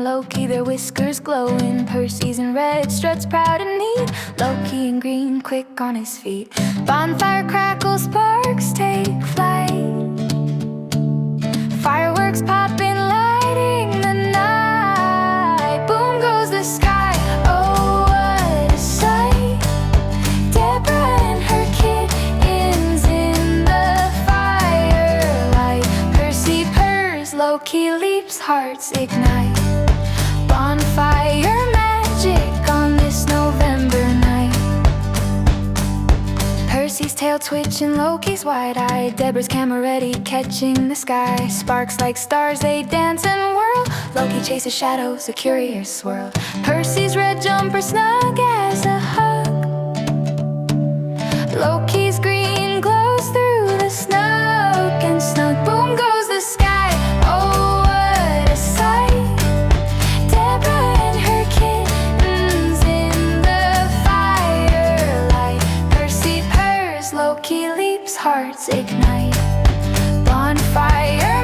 Loki, their whiskers glowing. Perseus in red struts proud and neat. Loki in green, quick on his feet. Bonfire crackles, sparks take flight. Fireworks popping, lighting the night. Boom goes the sky, oh what a sight. Debra and her kittens in the firelight. Percy purrs, Loki leaps, hearts ignite. Bonfire magic on this November night. Percy's tail twitching, Loki's wide-eyed. Debra's camera ready, catching the sky. Sparks like stars, they dance and whirl. Loki chases shadows, a curious swirl. Percy's red jumper snug as a hug. Loki's green glows through the snook and snug. Boom goes the sky, oh what a sight. Debra and her kittens in the firelight. Percy purrs, Loki leaps, hearts ignite. Bonfire